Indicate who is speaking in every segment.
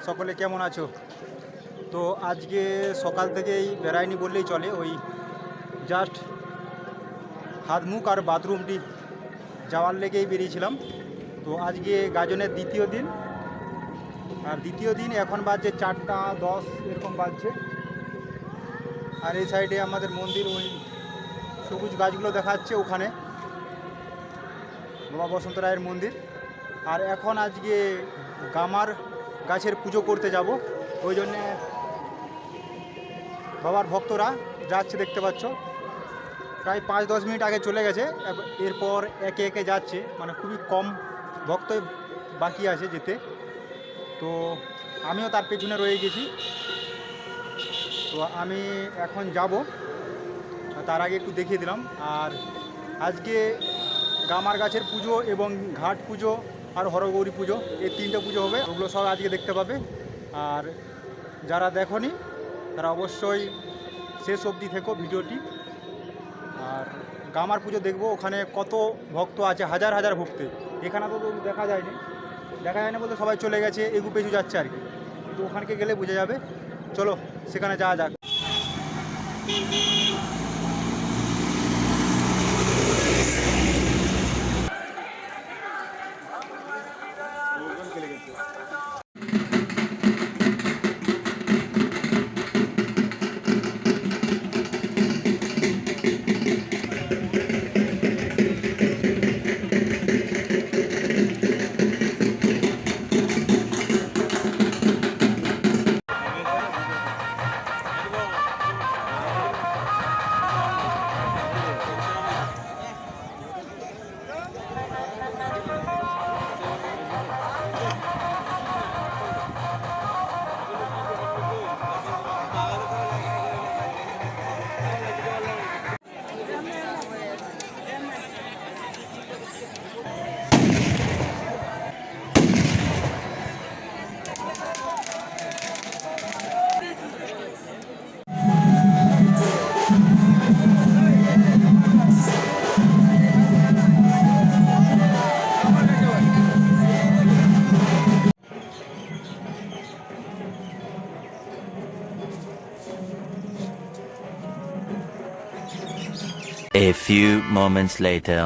Speaker 1: সকলে কেমন আছো? তো আজকে সকাল থেকেই বেড়াইনি বললেই চলে, ওই জাস্ট হাত মুখ আর বাথরুমটি যাওয়ার লেগেই বেরিয়েছিলাম। তো আজকে গাজনের দ্বিতীয় দিন, আর দ্বিতীয় দিন এখন বাজছে 4টা 10 এরকম বাজছে। আর এই সাইডে আমাদের মন্দির, ওই সবুজ গাছগুলো দেখা যাচ্ছে, ওখানে বাবা বসন্ত রায়ের মন্দির। আর এখন আজকে গামার গাছের পুজো করতে যাব, ওই জন্যে বাবার ভক্তরা যাচ্ছে, দেখতে পাচ্ছ। প্রায় 5-10 মিনিট আগে চলে গেছে, এরপর একে একে যাচ্ছে, মানে খুবই কম ভক্তই বাকি আছে যেতে। তো আমিও তার পেছনে রয়ে গেছি। তো আমি এখন যাব, তার আগে একটু দেখিয়ে দিলাম। আর আজকে গামার গাছের পুজো এবং ঘাট পুজো আর হরগৌরী পুজো, এই 3টে পুজো হবে, ওগুলো সব আজকে দেখতে পাবে। আর যারা দেখোনি তারা অবশ্যই শেষ অবধি থেকো ভিডিওটি। আর গামার পুজো দেখবো, ওখানে কত ভক্ত আছে, হাজার হাজার ভক্ত। এখানে তো দেখা যায়নি বলতে সবাই চলে গেছে, এগু পেছু যাচ্ছে আর কি, কিন্তু ওখানকে গেলে বোঝা যাবে। চলো সেখানে যাওয়া যাক।
Speaker 2: A few moments later.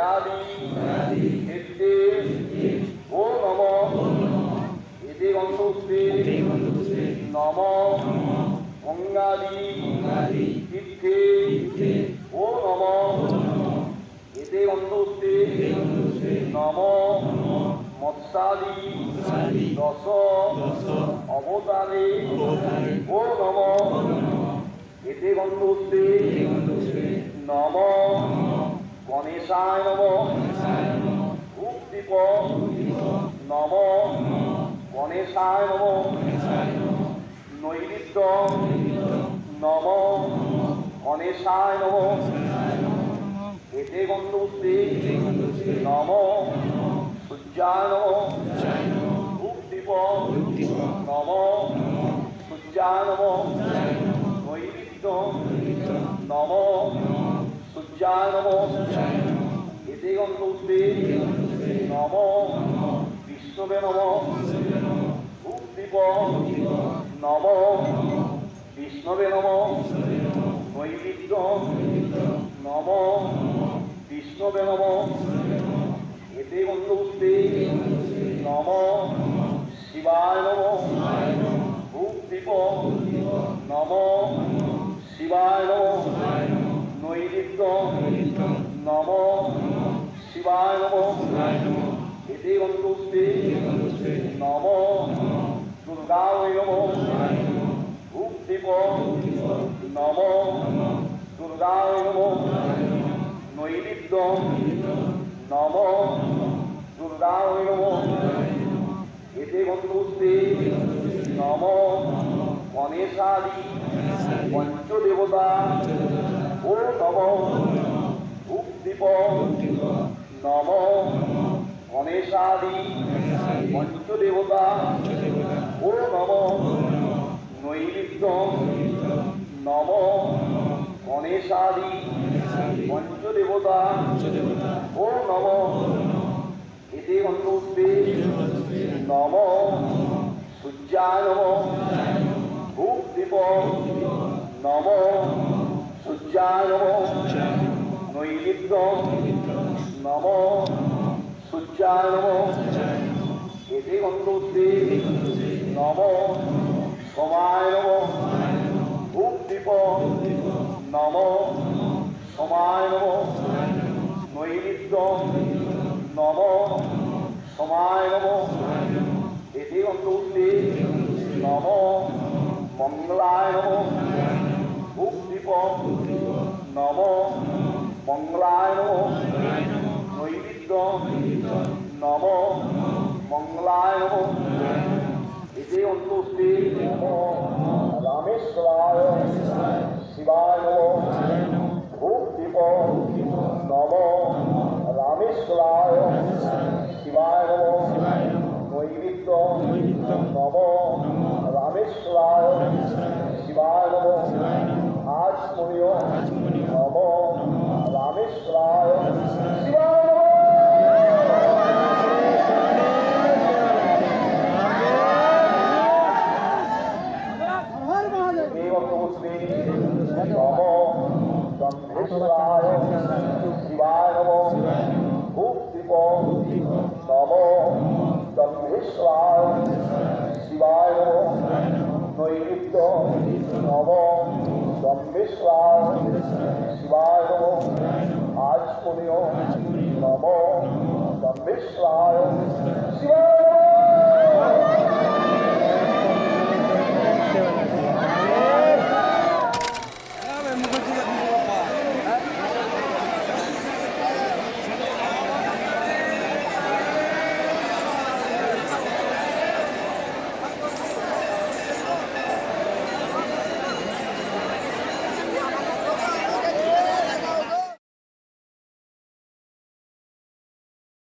Speaker 3: গয়াদি ক্ষেত্রে ও নম এতে গন্ধপুষ্পে নম গঙ্গাদি তীর্থে ও নম এতে গন্ধপুষ্পে নম মৎস্যাদি দশ অবতারে ও নম এতে গন্ধপুষ্পে নম গণেশায় নম ধূপদীপ নম গণেশায় নম নৈবেদ্য নম গণেশায় নম এতে গন্ধপুষ্পে নম সূর্যায় নম ধূপদীপ নম সূর্যায় নম নৈবেদ্য নম সূর্যায় নম এতে গন্ধপুষ্পে নম বিষ্ণবে নম ধূপদীপ নম বিষ্ণবে নম নৈবেদ্য নম বিষ্ণবে নম এতে গন্ধপুষ্পে নম শিবায় নম ধূপদীপ নম শিবায় নম নৈবেদ্য নম শিবায় নম এতে গন্ধপুষ্পে নম দুর্গায় নম ধূপদীপ নম দুর্গায় নম নৈবেদ্য নম দুর্গায় নম এতে গন্ধপুষ্পে নম গণেশাদি পঞ্চদেবতা ও নম ধূপদীপ নম গণেশাদি পঞ্চদেবতা ও নম নৈবেদ্য নম গণেশাদি পঞ্চদেবতা ও নম এতে গন্ধপুষ্পে নম সূর্যায় নম ধূপদীপ নম সূর্যায় নম নৈবেদ্য নম সূর্যায় নম এতে গন্ধপুষ্পে নম সোমায় নম ধূপদীপ নম সোমায় নম নৈবেদ্য নম সোমায় নম এতে গন্ধপুষ্পে নম মঙ্গলায় নম ধূপদীপ নম মঙ্গলায় নম নৈবেদ্য নম মঙ্গলায় নম এতে গন্ধপুষ্পে নম রামেশ্বরায় শিবায় নম ধূপদীপ নম রামেশ্বরায় শিবায় নম নৈবেদ্য নম রামেশ্বরায় শিবায় নম আজমনীয় নম রামেশ্বরায় শিবায় শিবায় নম ধূপদীপ নম গন্ধেশ্বরায় শিবায় নম নৈবেদ্য নম গন্ধেশ্বরায় শিবায় নম আজমনীয় নম গন্ধেশ্বরায় শিবায়